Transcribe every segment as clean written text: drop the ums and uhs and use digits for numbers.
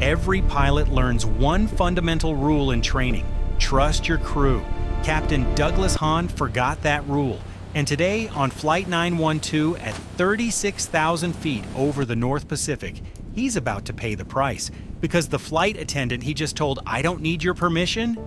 Every pilot learns one fundamental rule in training: trust your crew. Captain Douglas Hahn forgot that rule, and today on Flight 912 at 36,000 feet over the North Pacific, he's about to pay the price because the flight attendant he just told, "I don't need your permission,"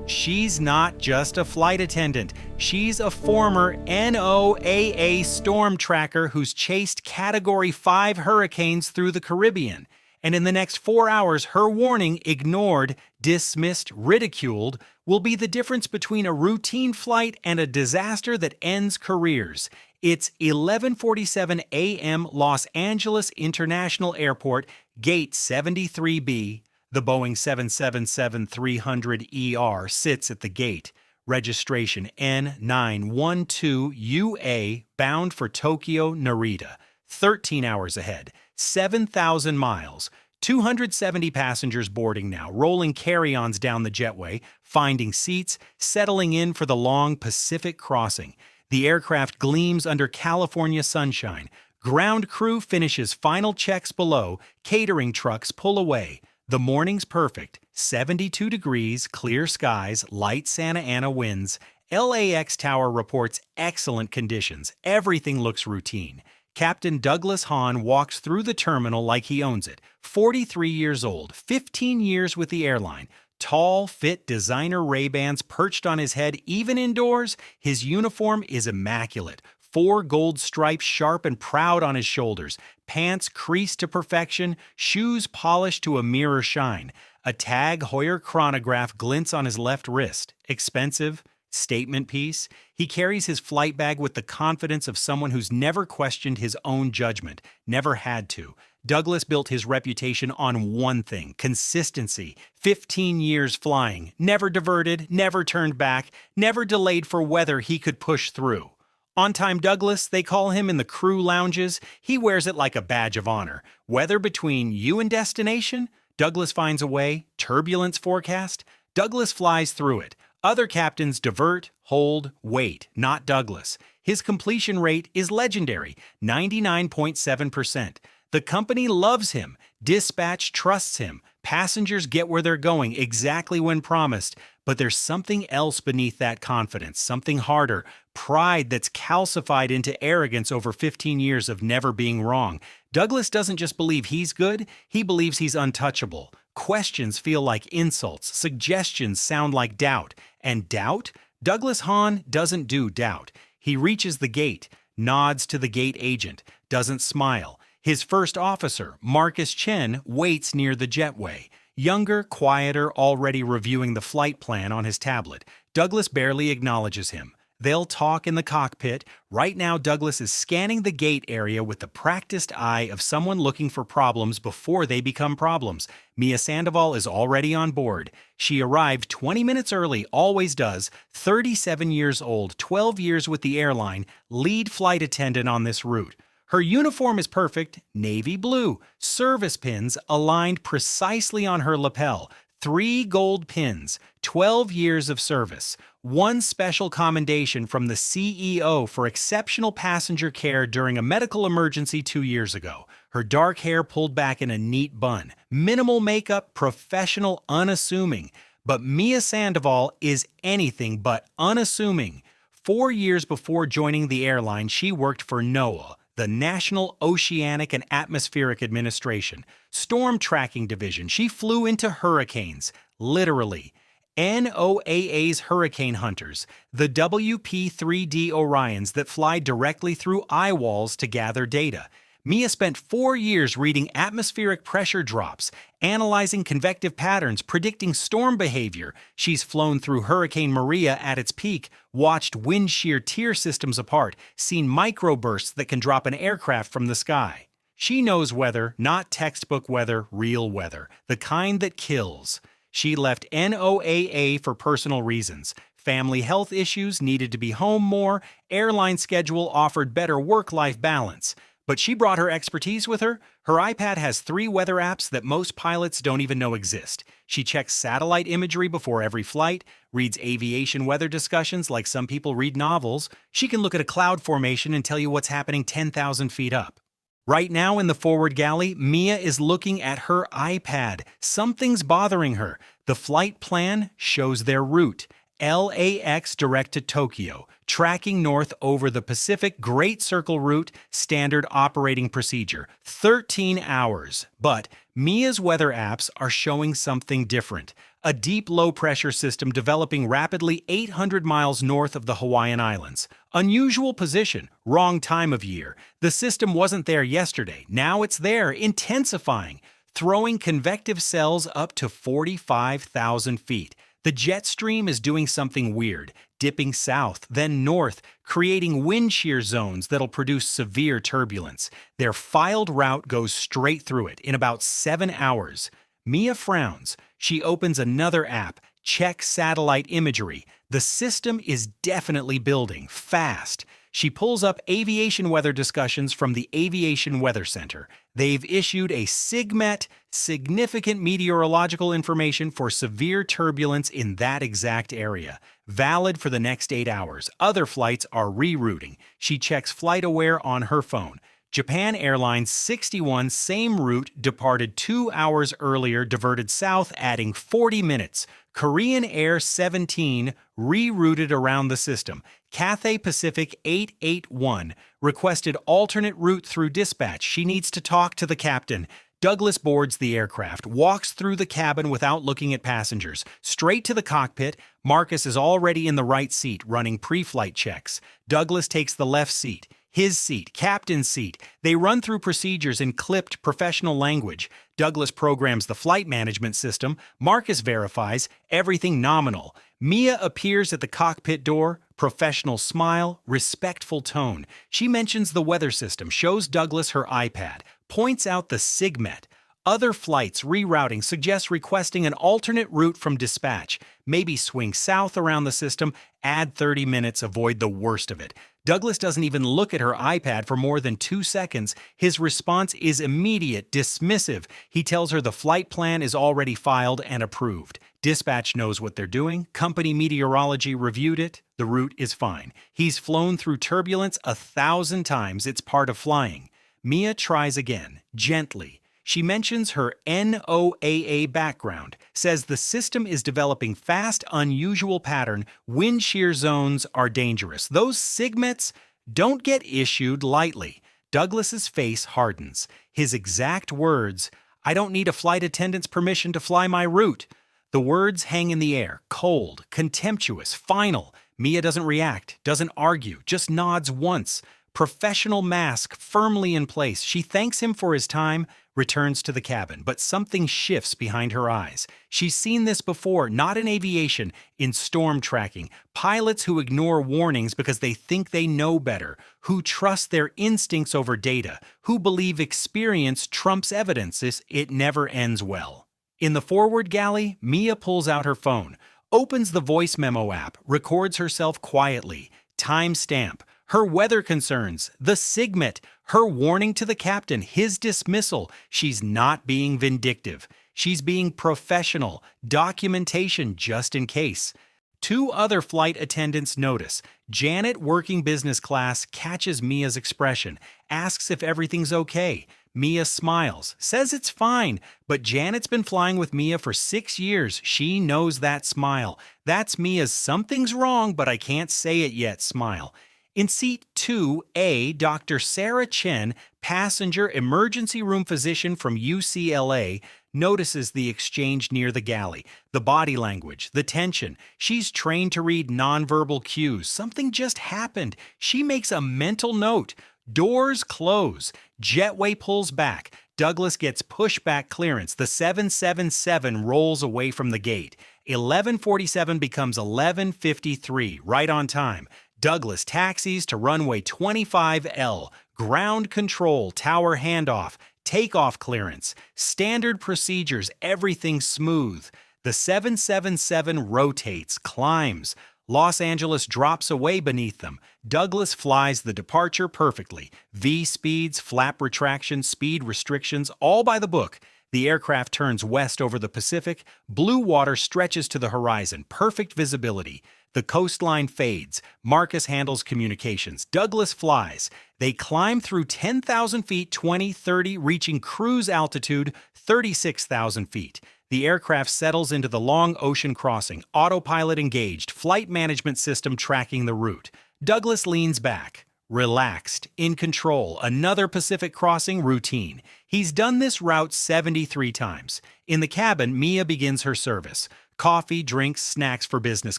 she's not just a flight attendant. She's a former NOAA storm tracker who's chased Category 5 hurricanes through the Caribbean. And in the next 4 hours, her warning, ignored, dismissed, ridiculed, will be the difference between a routine flight and a disaster that ends careers. It's 11:47 a.m. Los Angeles International Airport, Gate 73B. The Boeing 777-300ER sits at the gate. Registration N912UA, bound for Tokyo, Narita. 13 hours ahead, 7,000 miles, 270 passengers boarding now, rolling carry-ons down the jetway, finding seats, settling in for the long Pacific crossing. The aircraft gleams under California sunshine. Ground crew finishes final checks below. Catering trucks pull away. The morning's perfect. 72 degrees, clear skies, light Santa Ana winds. LAX Tower reports excellent conditions. Everything looks routine. Captain Douglas Hahn walks through the terminal like he owns it. 43 years old, 15 years with the airline. Tall, fit designer Ray-Bans perched on his head even indoors. His uniform is immaculate. 4 gold stripes sharp and proud on his shoulders. Pants creased to perfection. Shoes polished to a mirror shine. A Tag Heuer chronograph glints on his left wrist. Expensive? Statement piece. He carries his flight bag with the confidence of someone who's never questioned his own judgment, never had to. Douglas built his reputation on one thing: consistency. 15 years flying, never diverted, never turned back, never delayed for weather he could push through. On-time Douglas, they call him in the crew lounges. He wears it like a badge of honor. Weather between you and destination? Douglas finds a way. Turbulence forecast? Douglas flies through it. Other captains divert, hold, wait, not Douglas. His completion rate is legendary, 99.7%. The company loves him. Dispatch trusts him. Passengers get where they're going exactly when promised. But there's something else beneath that confidence, something harder: pride that's calcified into arrogance over 15 years of never being wrong. Douglas doesn't just believe he's good, he believes he's untouchable. Questions feel like insults, suggestions sound like doubt. And doubt? Douglas Hahn doesn't do doubt. He reaches the gate, nods to the gate agent, doesn't smile. His first officer, Marcus Chen, waits near the jetway. Younger, quieter, already reviewing the flight plan on his tablet. Douglas barely acknowledges him. They'll talk in the cockpit. Right now, Douglas is scanning the gate area with the practiced eye of someone looking for problems before they become problems. Mia Sandoval is already on board. She arrived 20 minutes early, always does. 37 years old, 12 years with the airline, lead flight attendant on this route. Her uniform is perfect, navy blue. Service pins aligned precisely on her lapel. 3 gold pins, 12 years of service. 1 special commendation from the CEO for exceptional passenger care during a medical emergency 2 years ago. Her dark hair pulled back in a neat bun. Minimal makeup, professional, unassuming. But Mia Sandoval is anything but unassuming. 4 years before joining the airline, she worked for NOAA, the National Oceanic and Atmospheric Administration. Storm Tracking Division. She flew into hurricanes, literally. NOAA's Hurricane Hunters, the WP-3D Orions that fly directly through eye walls to gather data. Mia spent 4 years reading atmospheric pressure drops, analyzing convective patterns, predicting storm behavior. She's flown through Hurricane Maria at its peak, watched wind shear tier systems apart, seen microbursts that can drop an aircraft from the sky. She knows weather, not textbook weather, real weather, the kind that kills. She left NOAA for personal reasons. Family health issues, needed to be home more, airline schedule offered better work-life balance. But she brought her expertise with her. Her iPad has 3 weather apps that most pilots don't even know exist. She checks satellite imagery before every flight, reads aviation weather discussions like some people read novels. She can look at a cloud formation and tell you what's happening 10,000 feet up. Right now in the forward galley, Mia is looking at her iPad. Something's bothering her. The flight plan shows their route. LAX direct to Tokyo, tracking north over the Pacific Great Circle route, standard operating procedure. 13 hours. But Mia's weather apps are showing something different. A deep low-pressure system developing rapidly 800 miles north of the Hawaiian Islands. Unusual position, wrong time of year. The system wasn't there yesterday. Now it's there, intensifying, throwing convective cells up to 45,000 feet. The jet stream is doing something weird, dipping south, then north, creating wind shear zones that'll produce severe turbulence. Their filed route goes straight through it in about 7 hours. Mia frowns. She opens another app, Check Satellite Imagery. The system is definitely building, fast. She pulls up aviation weather discussions from the Aviation Weather Center. They've issued a SIGMET, significant meteorological information for severe turbulence in that exact area. Valid for the next 8 hours. Other flights are rerouting. She checks FlightAware on her phone. Japan Airlines 61, same route, departed 2 hours earlier, diverted south, adding 40 minutes. Korean Air 17 rerouted around the system. Cathay Pacific 881 requested alternate route through dispatch. She needs to talk to the captain. Douglas boards the aircraft, walks through the cabin without looking at passengers. Straight to the cockpit, Marcus is already in the right seat, running pre-flight checks. Douglas takes the left seat. His seat, captain's seat. They run through procedures in clipped professional language. Douglas programs the flight management system. Marcus verifies, everything nominal. Mia appears at the cockpit door, professional smile, respectful tone. She mentions the weather system, shows Douglas her iPad, points out the SIGMET. Other flights rerouting suggests requesting an alternate route from dispatch. Maybe swing south around the system, add 30 minutes, avoid the worst of it. Douglas doesn't even look at her iPad for more than 2 seconds. His response is immediate, dismissive. He tells her the flight plan is already filed and approved. Dispatch knows what they're doing. Company meteorology reviewed it. The route is fine. He's flown through turbulence 1,000 times. It's part of flying. Mia tries again, gently. She mentions her NOAA background, says the system is developing fast, unusual pattern. Wind shear zones are dangerous. Those SIGMETs don't get issued lightly. Douglas's face hardens. His exact words, "I don't need a flight attendant's permission to fly my route." The words hang in the air, cold, contemptuous, final. Mia doesn't react, doesn't argue, just nods once. Professional mask firmly in place. She thanks him for his time, returns to the cabin, but something shifts behind her eyes. She's seen this before, not in aviation, in storm tracking. Pilots who ignore warnings because they think they know better, who trust their instincts over data, who believe experience trumps evidence. It never ends well. In the forward galley, Mia pulls out her phone, opens the voice memo app, records herself quietly. Timestamp. Her weather concerns, the SIGMET, her warning to the captain, his dismissal. She's not being vindictive. She's being professional. Documentation just in case. 2 other flight attendants notice. Janet, working business class, catches Mia's expression, asks if everything's okay. Mia smiles, says it's fine, but Janet's been flying with Mia for 6 years. She knows that smile. That's Mia's "something's wrong, but I can't say it yet" smile. In seat 2A, Dr. Sarah Chen, passenger emergency room physician from UCLA, notices the exchange near the galley, the body language, the tension. She's trained to read nonverbal cues. Something just happened. She makes a mental note. Doors close. Jetway pulls back. Douglas gets pushback clearance. The 777 rolls away from the gate. 11:47 becomes 11:53, right on time. Douglas taxis to runway 25L, ground control, tower handoff, takeoff clearance, standard procedures, everything smooth. The 777 rotates, climbs. Los Angeles drops away beneath them. Douglas flies the departure perfectly. V speeds, flap retraction, speed restrictions, all by the book. The aircraft turns west over the Pacific. Blue water stretches to the horizon, perfect visibility. The coastline fades. Marcus handles communications. Douglas flies. They climb through 10,000 feet, 20, 30, reaching cruise altitude 36,000 feet. The aircraft settles into the long ocean crossing, autopilot engaged, flight management system tracking the route. Douglas leans back, relaxed, in control, another Pacific crossing routine. He's done this route 73 times. In the cabin, Mia begins her service. Coffee, drinks, snacks for business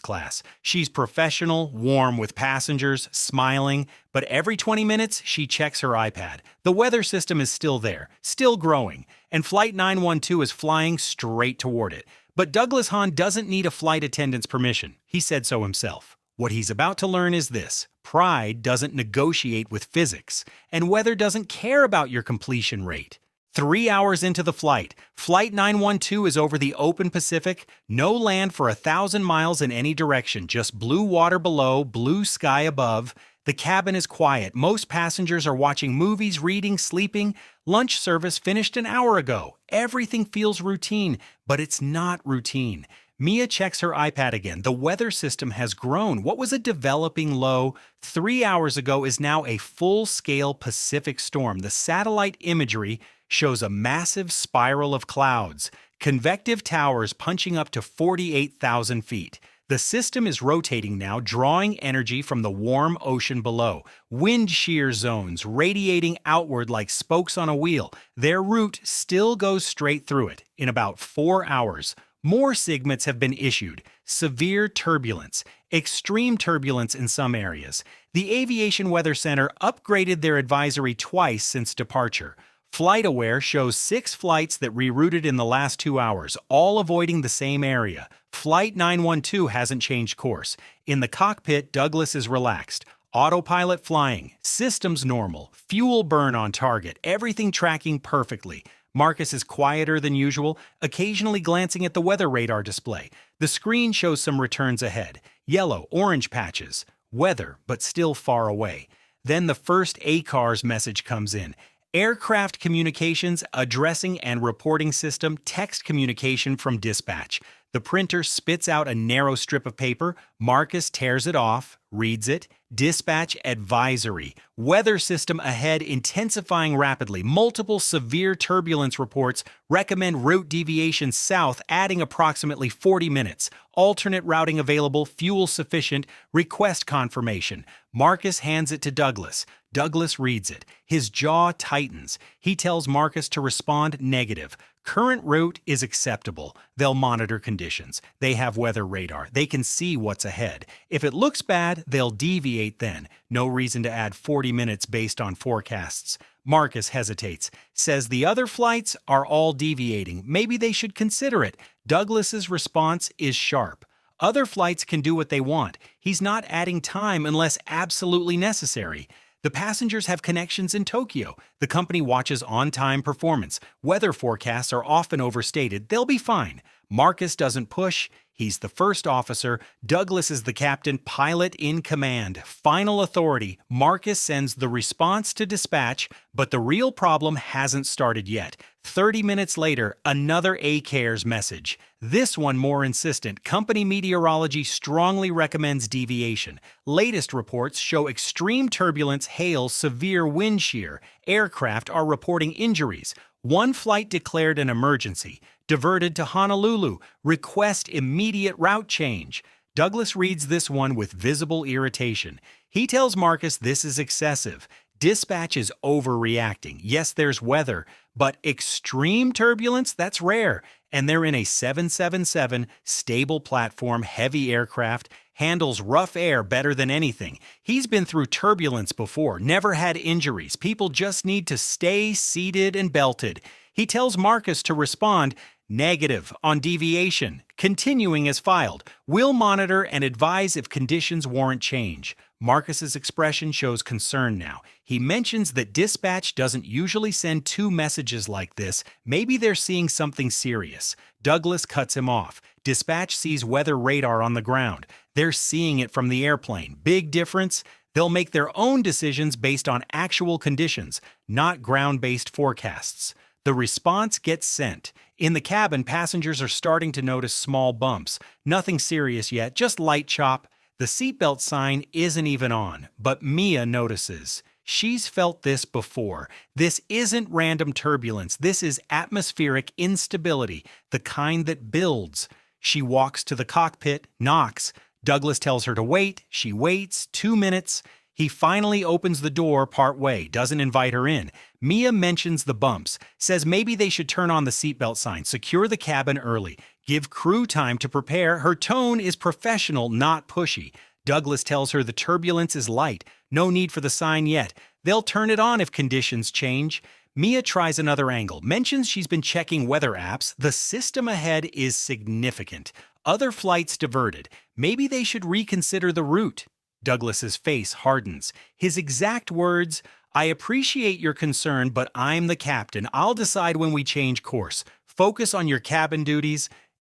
class. She's professional, warm with passengers, smiling, but every 20 minutes she checks her iPad. The weather system is still there, still growing, and Flight 912 is flying straight toward it. But Douglas Hahn doesn't need a flight attendant's permission. He said so himself. What he's about to learn is this: pride doesn't negotiate with physics, and weather doesn't care about your completion rate. 3 hours into the flight, Flight 912 is over the open Pacific, no land for 1,000 miles in any direction, just blue water below, blue sky above. The cabin is quiet. Most passengers are watching movies, reading, sleeping. Lunch service finished an hour ago. Everything feels routine, but it's not routine. Mia checks her iPad again. The weather system has grown. What was a developing low 3 hours ago is now a full-scale Pacific storm. The satellite imagery shows a massive spiral of clouds, convective towers punching up to 48,000 feet. The system is rotating now, drawing energy from the warm ocean below. Wind shear zones radiating outward like spokes on a wheel. Their route still goes straight through it. In about 4 hours, more SIGMETs have been issued. Severe turbulence, extreme turbulence in some areas. The Aviation Weather Center upgraded their advisory twice since departure. FlightAware shows 6 flights that rerouted in the last 2 hours, all avoiding the same area. Flight 912 hasn't changed course. In the cockpit, Douglas is relaxed. Autopilot flying, systems normal, fuel burn on target, everything tracking perfectly. Marcus is quieter than usual, occasionally glancing at the weather radar display. The screen shows some returns ahead. Yellow, orange patches. Weather, but still far away. Then the first ACARS message comes in. Aircraft Communications Addressing and Reporting System text communication from dispatch. The printer spits out a narrow strip of paper. Marcus tears it off, reads it. Dispatch advisory. Weather system ahead intensifying rapidly. Multiple severe turbulence reports recommend route deviation south, adding approximately 40 minutes. Alternate routing available, fuel sufficient, request confirmation. Marcus hands it to Douglas. Douglas reads it. His jaw tightens. He tells Marcus to respond negative. Current route is acceptable. They'll monitor conditions. They have weather radar. They can see what's ahead. If it looks bad, they'll deviate then. No reason to add 40 minutes based on forecasts. Marcus hesitates, says the other flights are all deviating. Maybe they should consider it. Douglas's response is sharp. Other flights can do what they want. He's not adding time unless absolutely necessary. The passengers have connections in Tokyo. The company watches on-time performance. Weather forecasts are often overstated. They'll be fine. Marcus doesn't push. He's the first officer. Douglas is the captain, pilot in command. Final authority. Marcus sends the response to dispatch, but the real problem hasn't started yet. 30 minutes later, another ACARS message. This one more insistent. Company meteorology strongly recommends deviation. Latest reports show extreme turbulence, hail, severe wind shear. Aircraft are reporting injuries. One flight declared an emergency. Diverted to Honolulu. Request immediate route change. Douglas reads this one with visible irritation. He tells Marcus this is excessive. Dispatch is overreacting. Yes, there's weather, but extreme turbulence, that's rare. And they're in a 777, stable platform, heavy aircraft, handles rough air better than anything. He's been through turbulence before, never had injuries. People just need to stay seated and belted. He tells Marcus to respond negative on deviation, continuing as filed. Will monitor and advise if conditions warrant change. Marcus's expression shows concern now. He mentions that dispatch doesn't usually send 2 messages like this. Maybe they're seeing something serious. Douglas cuts him off. Dispatch sees weather radar on the ground. They're seeing it from the airplane. Big difference? They'll make their own decisions based on actual conditions, not ground-based forecasts. The response gets sent. In the cabin, passengers are starting to notice small bumps. Nothing serious yet, just light chop. The seatbelt sign isn't even on, but Mia notices. She's felt this before. This isn't random turbulence. This is atmospheric instability, the kind that builds. She walks to the cockpit, knocks. Douglas tells her to wait. She waits 2 minutes. He finally opens the door partway, doesn't invite her in. Mia mentions the bumps, says maybe they should turn on the seatbelt sign, secure the cabin early, give crew time to prepare. Her tone is professional, not pushy. Douglas tells her the turbulence is light, no need for the sign yet. They'll turn it on if conditions change. Mia tries another angle, mentions she's been checking weather apps. The system ahead is significant. Other flights diverted. Maybe they should reconsider the route. Douglas's face hardens. His exact words, "I appreciate your concern, but I'm the captain. I'll decide when we change course. Focus on your cabin duties."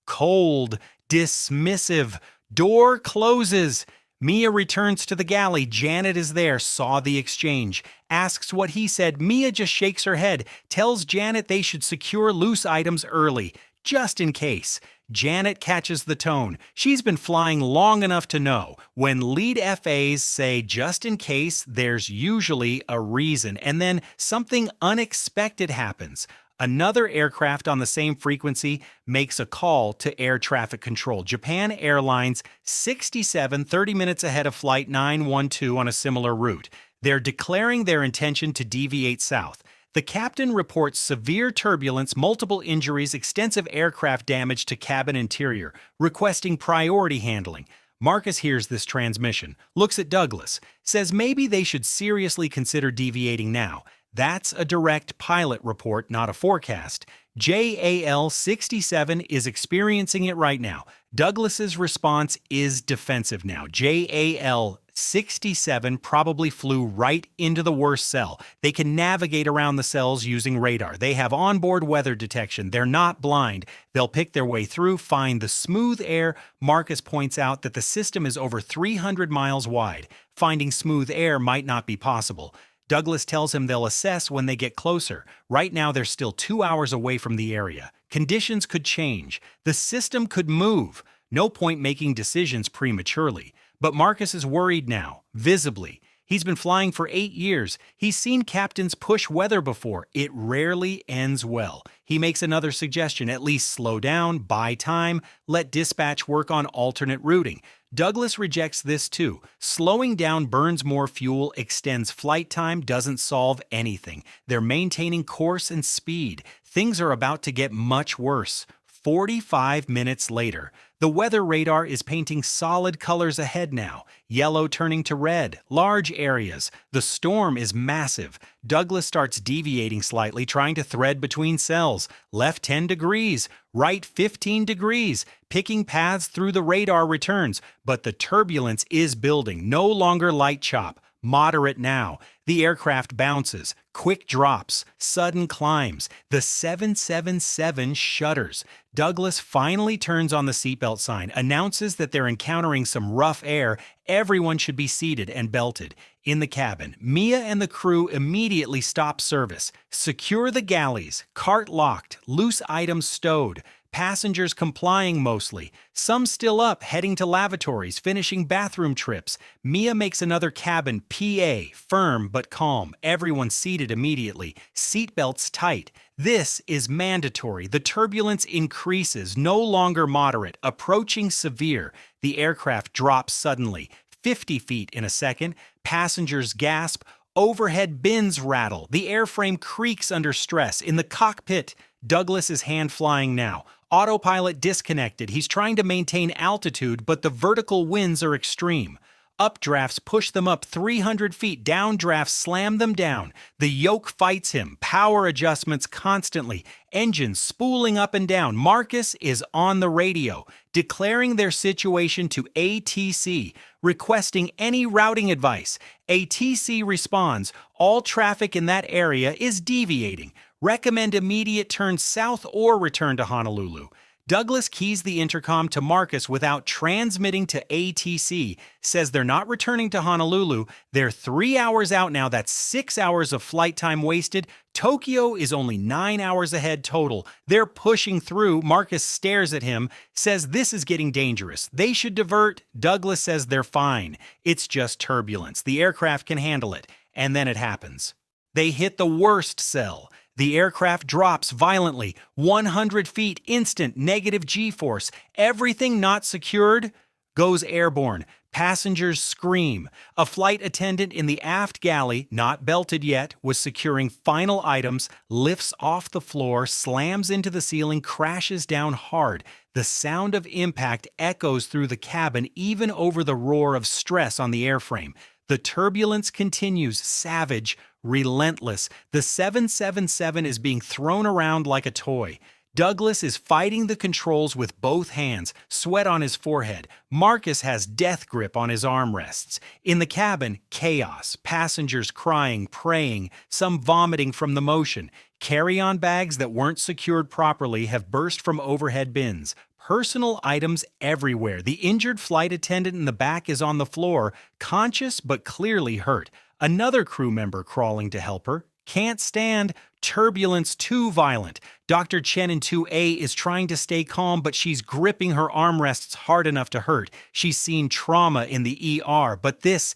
Cold, dismissive. Door closes. Mia returns to the galley. Janet is there, saw the exchange, asks what he said. Mia just shakes her head, tells Janet they should secure loose items early, just in case. Janet catches the tone. She's been flying long enough to know. When lead FAs say just in case, there's usually a reason, and then something unexpected happens. Another aircraft on the same frequency makes a call to air traffic control. Japan Airlines 67, 30 minutes ahead of Flight 912 on a similar route. They're declaring their intention to deviate south. The captain reports severe turbulence, multiple injuries, extensive aircraft damage to cabin interior, requesting priority handling. Marcus hears this transmission, looks at Douglas, says maybe they should seriously consider deviating now. That's a direct pilot report, not a forecast. JAL 67 is experiencing it right now. Douglas's response is defensive now. JAL 67 probably flew right into the worst cell. They can navigate around the cells using radar. They have onboard weather detection. They're not blind. They'll pick their way through, find the smooth air. Marcus points out that the system is over 300 miles wide. Finding smooth air might not be possible. Douglas tells him they'll assess when they get closer. Right now, they're still 2 hours away from the area. Conditions could change. The system could move. No point making decisions prematurely. But Marcus is worried now, visibly. He's been flying for 8 years. He's seen captains push weather before. It rarely ends well. He makes another suggestion, at least slow down, buy time, let dispatch work on alternate routing. Douglas rejects this too. Slowing down burns more fuel, extends flight time, doesn't solve anything. They're maintaining course and speed. Things are about to get much worse. 45 minutes later, the weather radar is painting solid colors ahead now. Yellow turning to red, large areas. The storm is massive. Douglas starts deviating slightly, trying to thread between cells. Left 10 degrees, right 15 degrees. Picking paths through the radar returns, but the turbulence is building. No longer light chop. Moderate now. The aircraft bounces, quick drops, sudden climbs. The 777 shudders. Douglas finally turns on the seatbelt sign, announces that they're encountering some rough air. Everyone should be seated and belted. In the cabin, Mia and the crew immediately stop service. Secure the galleys, cart locked, loose items stowed. Passengers complying mostly. Some still up, heading to lavatories, finishing bathroom trips. Mia makes another cabin PA, firm but calm. Everyone seated immediately. Seatbelts tight. This is mandatory. The turbulence increases, no longer moderate, approaching severe. The aircraft drops suddenly, 50 feet in a second. Passengers gasp. Overhead bins rattle. The airframe creaks under stress. In the cockpit, Douglas is hand flying now. Autopilot disconnected. He's trying to maintain altitude, but the vertical winds are extreme. Updrafts push them up 300 feet. Downdrafts slam them down. The yoke fights him. Power adjustments constantly. Engines spooling up and down. Marcus is on the radio, declaring their situation to ATC, requesting any routing advice. ATC responds, all traffic in that area is deviating. Recommend immediate turn south or return to Honolulu. Douglas keys the intercom to Marcus without transmitting to ATC, says they're not returning to Honolulu. They're 3 hours out now. That's 6 hours of flight time wasted. Tokyo is only 9 hours ahead total. They're pushing through. Marcus stares at him, says this is getting dangerous. They should divert. Douglas says they're fine. It's just turbulence. The aircraft can handle it. And then it happens. They hit the worst cell. The aircraft drops violently, 100 feet, instant negative G-force. Everything not secured goes airborne. Passengers scream. A flight attendant in the aft galley, not belted yet, was securing final items, lifts off the floor, slams into the ceiling, crashes down hard. The sound of impact echoes through the cabin, even over the roar of stress on the airframe. The turbulence continues, savage, relentless. The 777 is being thrown around like a toy. Douglas is fighting the controls with both hands, sweat on his forehead. Marcus has death grip on his armrests. In the cabin, chaos, passengers crying, praying, some vomiting from the motion. Carry-on bags that weren't secured properly have burst from overhead bins. Personal items everywhere. The injured flight attendant in the back is on the floor, conscious but clearly hurt. Another crew member crawling to help her. Can't stand. Turbulence too violent. Dr. Chen in 2A is trying to stay calm, but she's gripping her armrests hard enough to hurt. She's seen trauma in the ER, but this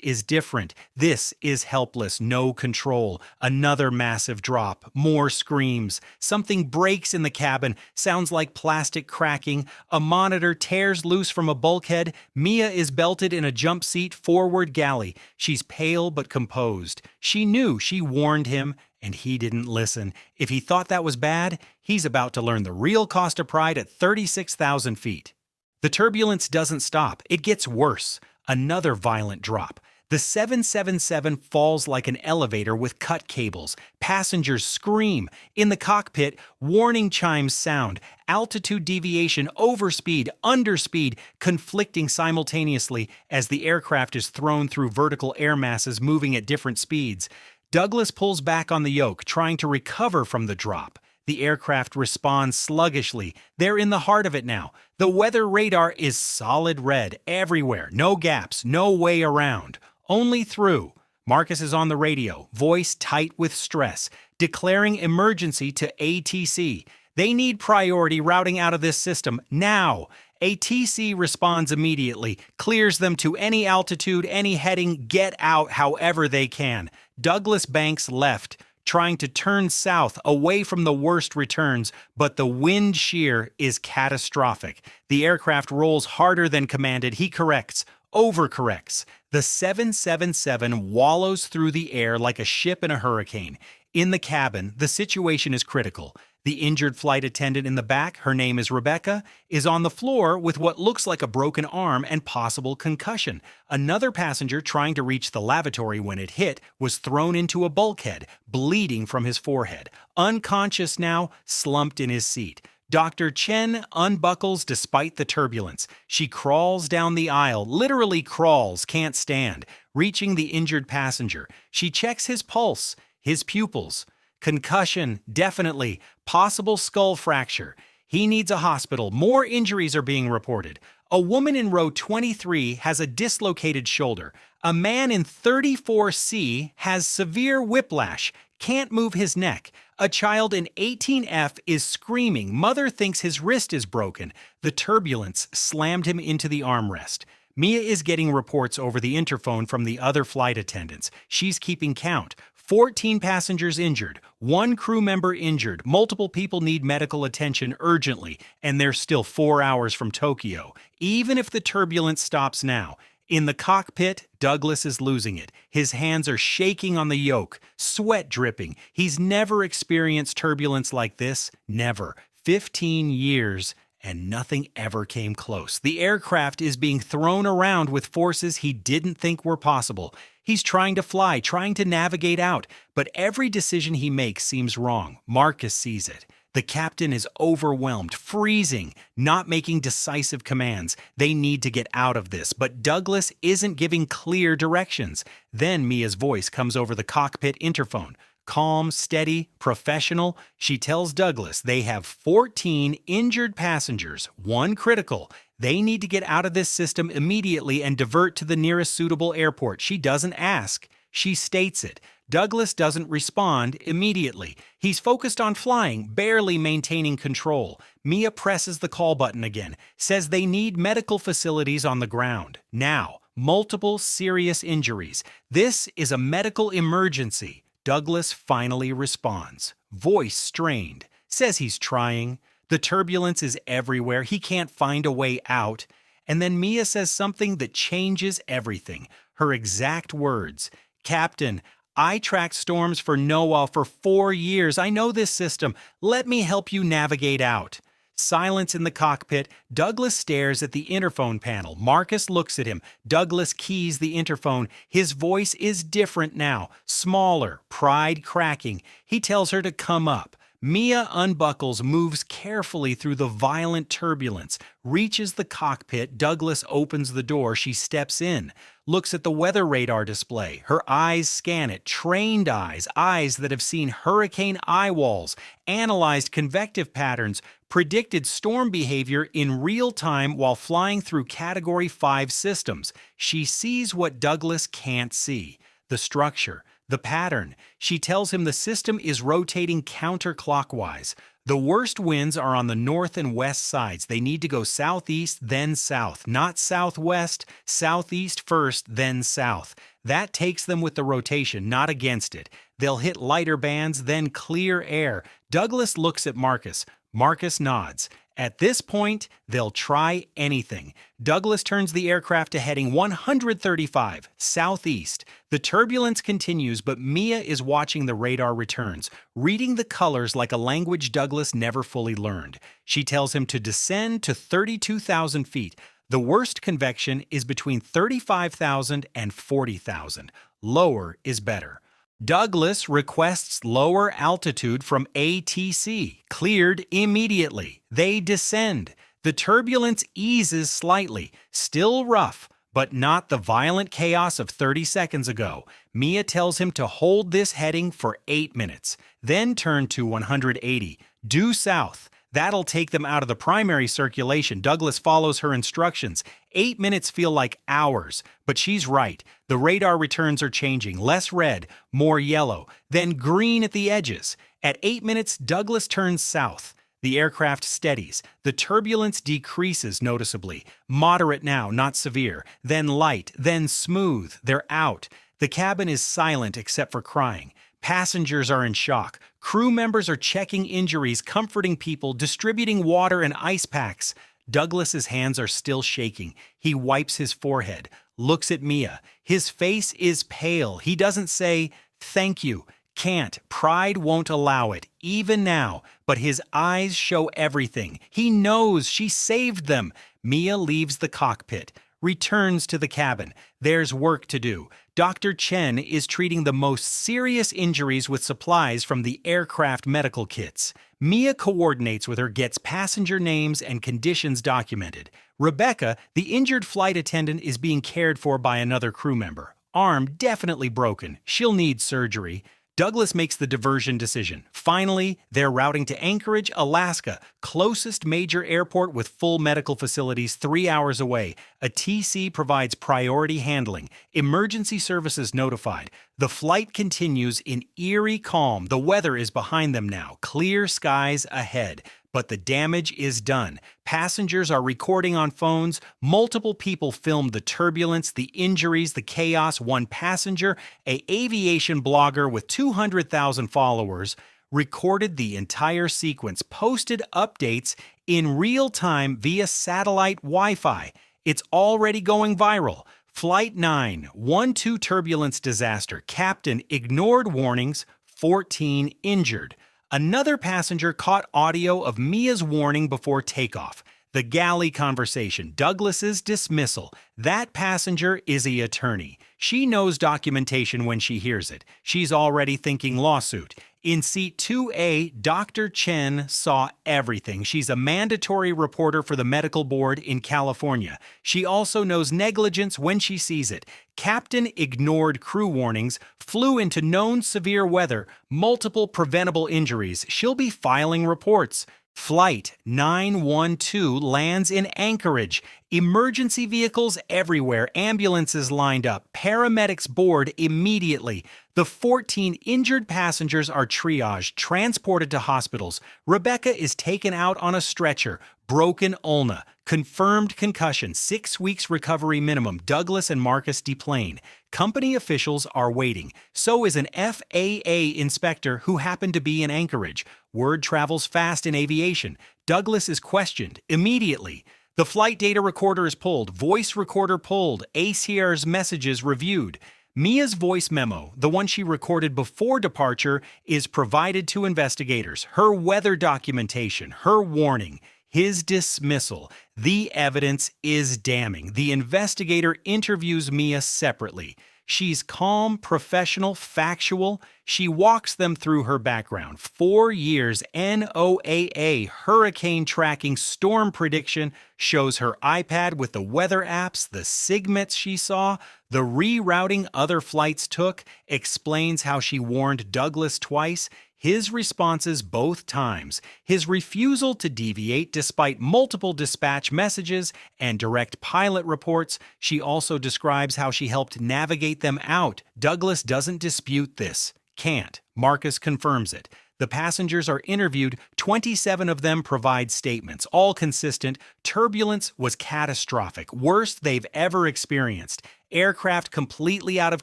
is different. This is helpless, no control. Another massive drop, more screams. Something breaks in the cabin, sounds like plastic cracking. A monitor tears loose from a bulkhead. Mia is belted in a jump seat forward galley. She's pale but composed. She knew, she warned him, and he didn't listen. If he thought that was bad, he's about to learn the real cost of pride at 36,000 feet. The turbulence doesn't stop. It gets worse. Another violent drop. The 777 falls like an elevator with cut cables. Passengers scream. In the cockpit, warning chimes sound. Altitude deviation, overspeed, underspeed, conflicting simultaneously as the aircraft is thrown through vertical air masses moving at different speeds. Douglas pulls back on the yoke, trying to recover from the drop. The aircraft responds sluggishly. They're in the heart of it now. The weather radar is solid red everywhere. No gaps, no way around. Only through. Marcus is on the radio, voice tight with stress, declaring emergency to ATC. They need priority routing out of this system now. ATC responds immediately, clears them to any altitude, any heading, get out however they can. Douglas banks left, trying to turn south away from the worst returns, but the wind shear is catastrophic. The aircraft rolls harder than commanded. He corrects, overcorrects. The 777 wallows through the air like a ship in a hurricane. In the cabin, the situation is critical. The injured flight attendant in the back, her name is Rebecca, is on the floor with what looks like a broken arm and possible concussion. Another passenger trying to reach the lavatory when it hit was thrown into a bulkhead, bleeding from his forehead. Unconscious now, slumped in his seat. Dr. Chen unbuckles despite the turbulence. She crawls down the aisle, literally crawls, can't stand, reaching the injured passenger. She checks his pulse, his pupils. Concussion, definitely. Possible skull fracture. He needs a hospital. More injuries are being reported. A woman in row 23 has a dislocated shoulder. A man in 34C has severe whiplash, can't move his neck. A child in 18F is screaming. Mother thinks his wrist is broken. The turbulence slammed him into the armrest. Mia is getting reports over the interphone from the other flight attendants. She's keeping count. 14 passengers injured, 1 crew member injured, multiple people need medical attention urgently, and they're still 4 hours from Tokyo. Even if the turbulence stops now, in the cockpit, Douglas is losing it. His hands are shaking on the yoke, sweat dripping. He's never experienced turbulence like this, never. 15 years, and nothing ever came close. The aircraft is being thrown around with forces he didn't think were possible. He's trying to fly, trying to navigate out, but every decision he makes seems wrong. Marcus sees it. The captain is overwhelmed, freezing, not making decisive commands. They need to get out of this, but Douglas isn't giving clear directions. Then Mia's voice comes over the cockpit interphone. Calm, steady, professional, she tells Douglas they have 14 injured passengers, one critical. They need to get out of this system immediately and divert to the nearest suitable airport. She doesn't ask. She states it. Douglas doesn't respond immediately. He's focused on flying, barely maintaining control. Mia presses the call button again, says they need medical facilities on the ground. Now, multiple serious injuries. This is a medical emergency. Douglas finally responds. Voice strained. Says he's trying. The turbulence is everywhere. He can't find a way out. And then Mia says something that changes everything. Her exact words. Captain, I tracked storms for NOAA for 4 years. I know this system. Let me help you navigate out. Silence in the cockpit. Douglas stares at the interphone panel. Marcus looks at him. Douglas keys the interphone. His voice is different now. Smaller, pride cracking. He tells her to come up. Mia unbuckles, moves carefully through the violent turbulence, reaches the cockpit. Douglas opens the door. She steps in, looks at the weather radar display. Her eyes scan it, trained eyes, eyes that have seen hurricane eye walls, analyzed convective patterns, predicted storm behavior in real time while flying through Category 5 systems. She sees what Douglas can't see, the structure, the pattern. She tells him the system is rotating counterclockwise. The worst winds are on the north and west sides. They need to go southeast, then south. Not southwest, southeast first, then south. That takes them with the rotation, not against it. They'll hit lighter bands, then clear air. Douglas looks at Marcus. Marcus nods. At this point, they'll try anything. Douglas turns the aircraft to heading 135, southeast. The turbulence continues, but Mia is watching the radar returns, reading the colors like a language Douglas never fully learned. She tells him to descend to 32,000 feet. The worst convection is between 35,000 and 40,000. Lower is better. Douglas requests lower altitude from ATC, cleared immediately. They descend. The turbulence eases slightly, still rough, but not the violent chaos of 30 seconds ago. Mia tells him to hold this heading for 8 minutes, then turn to 180, due south. That'll take them out of the primary circulation. Douglas follows her instructions. 8 minutes feel like hours, but she's right. The radar returns are changing. Less red, more yellow, then green at the edges. At 8 minutes, Douglas turns south. The aircraft steadies. The turbulence decreases noticeably. Moderate now, not severe. Then light, then smooth. They're out. The cabin is silent except for crying. Passengers are in shock. Crew members are checking injuries, comforting people, distributing water and ice packs. Douglas's hands are still shaking. He wipes his forehead, looks at Mia. His face is pale. He doesn't say, "Thank you." Can't. Pride won't allow it, even now. But his eyes show everything. He knows she saved them. Mia leaves the cockpit, returns to the cabin. There's work to do. Dr. Chen is treating the most serious injuries with supplies from the aircraft medical kits. Mia coordinates with her, gets passenger names and conditions documented. Rebecca, the injured flight attendant, is being cared for by another crew member. Arm definitely broken. She'll need surgery. Douglas makes the diversion decision. Finally, they're routing to Anchorage, Alaska, closest major airport with full medical facilities 3 hours away. A TC provides priority handling. Emergency services notified. The flight continues in eerie calm. The weather is behind them now. Clear skies ahead. But the damage is done. Passengers are recording on phones. Multiple people filmed the turbulence, the injuries, the chaos. One passenger, an aviation blogger with 200,000 followers, recorded the entire sequence, posted updates in real time via satellite Wi-Fi. It's already going viral. Flight 912 turbulence disaster. Captain ignored warnings, 14 injured. Another passenger caught audio of Mia's warning before takeoff. The galley conversation, Douglas's dismissal. That passenger is an attorney. She knows documentation when she hears it. She's already thinking lawsuit. In seat 2A, Dr. Chen saw everything. She's a mandatory reporter for the medical board in California. She also knows negligence when she sees it. Captain ignored crew warnings, flew into known severe weather, multiple preventable injuries. She'll be filing reports. Flight 912 lands in Anchorage. Emergency vehicles everywhere, ambulances lined up, paramedics board immediately. The 14 injured passengers are triaged, transported to hospitals. Rebecca is taken out on a stretcher. Broken ulna, confirmed concussion, 6 weeks recovery minimum. Douglas and Marcus deplane. Company officials are waiting. So is an FAA inspector who happened to be in Anchorage. Word travels fast in aviation. Douglas is questioned immediately. The flight data recorder is pulled, voice recorder pulled, ACR's messages reviewed. Mia's voice memo, the one she recorded before departure, is provided to investigators. Her weather documentation, her warning, his dismissal. The evidence is damning. The investigator interviews Mia separately. She's calm, professional, factual. She walks them through her background. 4 years NOAA hurricane tracking storm prediction, shows her iPad with the weather apps, the SIGMETs she saw, the rerouting other flights took, explains how she warned Douglas twice, his responses both times, his refusal to deviate despite multiple dispatch messages and direct pilot reports. She also describes how she helped navigate them out. Douglas doesn't dispute this. Can't. Marcus confirms it. The passengers are interviewed. 27 of them provide statements, all consistent. Turbulence was catastrophic, worst they've ever experienced. Aircraft completely out of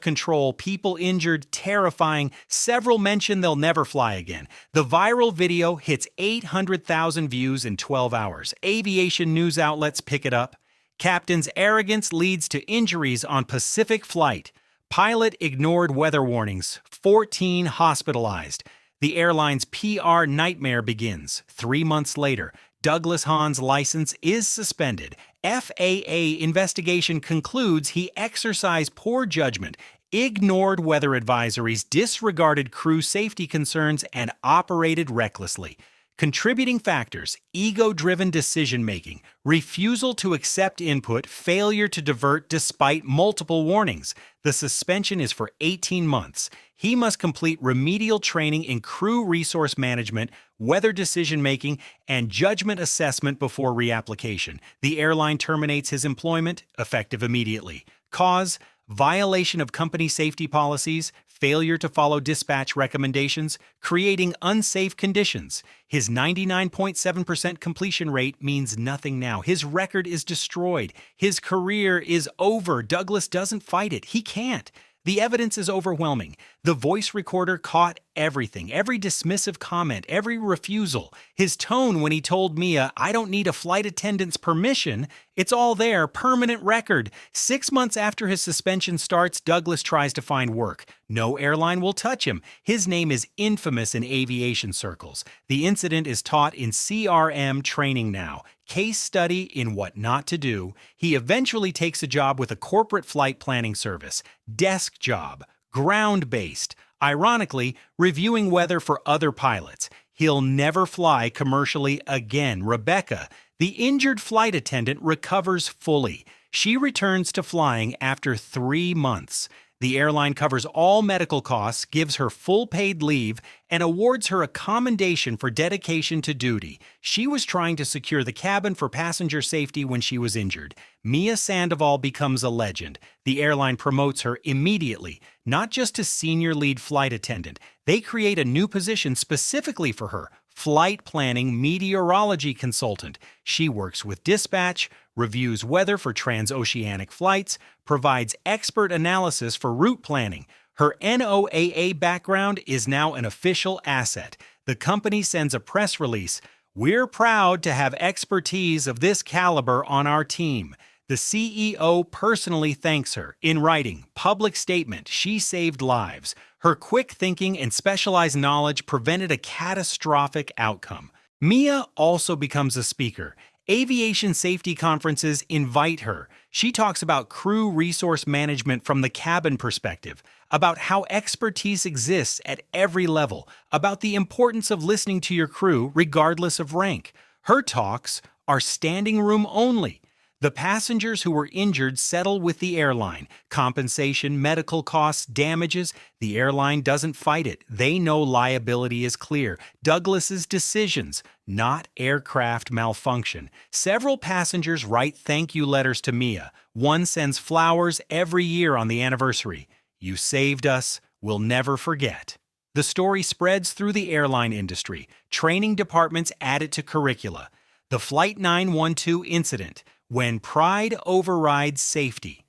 control, people injured, terrifying. Several mention they'll never fly again. The viral video hits 800,000 views in 12 hours. Aviation news outlets pick it up. Captain's arrogance leads to injuries on Pacific flight. Pilot ignored weather warnings. 14 hospitalized. The airline's PR nightmare begins. 3 months later, Douglas Hahn's license is suspended. FAA investigation concludes he exercised poor judgment, ignored weather advisories, disregarded crew safety concerns, and operated recklessly. Contributing factors: ego-driven decision-making, refusal to accept input, failure to divert despite multiple warnings. The suspension is for 18 months. He must complete remedial training in crew resource management, weather decision-making, and judgment assessment before reapplication. The airline terminates his employment, effective immediately. Cause: violation of company safety policies, failure to follow dispatch recommendations, creating unsafe conditions. His 99.7% completion rate means nothing now. His record is destroyed. His career is over. Douglas doesn't fight it. He can't. The evidence is overwhelming. The voice recorder caught everything, every dismissive comment, every refusal. His tone when he told Mia, "I don't need a flight attendant's permission," it's all there, permanent record. 6 months after his suspension starts, Douglas tries to find work. No airline will touch him. His name is infamous in aviation circles. The incident is taught in CRM training now. Case study in what not to do. He eventually takes a job with a corporate flight planning service. Desk job. Ground-based. Ironically, reviewing weather for other pilots. He'll never fly commercially again. Rebecca, the injured flight attendant, recovers fully. She returns to flying after 3 months. The airline covers all medical costs, gives her full paid leave, and awards her a commendation for dedication to duty. She was trying to secure the cabin for passenger safety when she was injured. Mia Sandoval becomes a legend. The airline promotes her immediately, not just to senior lead flight attendant. They create a new position specifically for her, flight planning meteorology consultant. She works with dispatch, reviews weather for transoceanic flights, provides expert analysis for route planning. Her NOAA background is now an official asset. The company sends a press release. "We're proud to have expertise of this caliber on our team." The CEO personally thanks her. In writing, public statement, she saved lives. Her quick thinking and specialized knowledge prevented a catastrophic outcome. Mia also becomes a speaker. Aviation safety conferences invite her. She talks about crew resource management from the cabin perspective, about how expertise exists at every level, about the importance of listening to your crew regardless of rank. Her talks are standing room only. The passengers who were injured settle with the airline. Compensation, medical costs, damages. The airline doesn't fight it. They know liability is clear. Douglas's decisions, not aircraft malfunction. Several passengers write thank you letters to Mia. One sends flowers every year on the anniversary. You saved us. We'll never forget. The story spreads through the airline industry. Training departments add it to curricula. The Flight 912 incident. When pride overrides safety.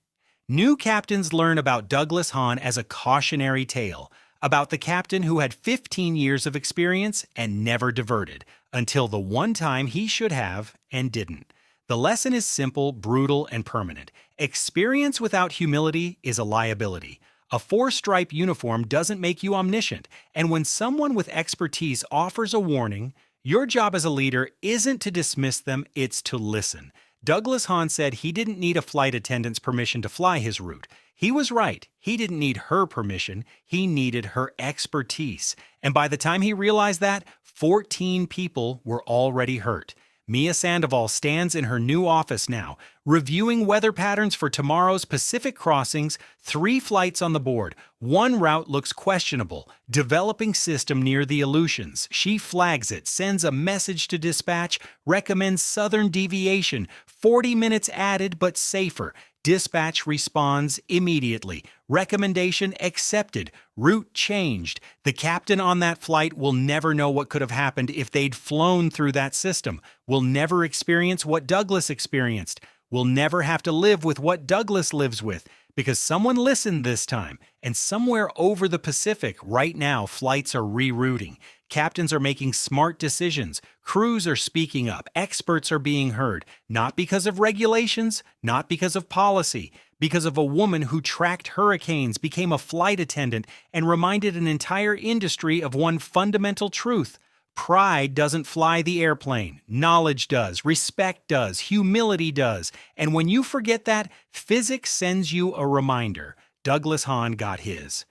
New captains learn about Douglas Hahn as a cautionary tale, about the captain who had 15 years of experience and never diverted, until the one time he should have and didn't. The lesson is simple, brutal, and permanent. Experience without humility is a liability. A four-stripe uniform doesn't make you omniscient, and when someone with expertise offers a warning, your job as a leader isn't to dismiss them, it's to listen. Douglas Hahn said he didn't need a flight attendant's permission to fly his route. He was right. He didn't need her permission. He needed her expertise. And by the time he realized that, 14 people were already hurt. Mia Sandoval stands in her new office now, reviewing weather patterns for tomorrow's Pacific crossings, 3 flights on the board. One route looks questionable, developing system near the Aleutians. She flags it, sends a message to dispatch, recommends southern deviation, 40 minutes added but safer. Dispatch responds immediately. Recommendation accepted. Route changed. The captain on that flight will never know what could have happened if they'd flown through that system. Will never experience what Douglas experienced. Will never have to live with what Douglas lives with. Because someone listened this time, and somewhere over the Pacific right now flights are rerouting. Captains are making smart decisions. Crews are speaking up. Experts are being heard. Not because of regulations, not because of policy, because of a woman who tracked hurricanes, became a flight attendant, and reminded an entire industry of one fundamental truth. Pride doesn't fly the airplane. Knowledge does. Respect does. Humility does. And when you forget that, physics sends you a reminder. Douglas Hahn got his.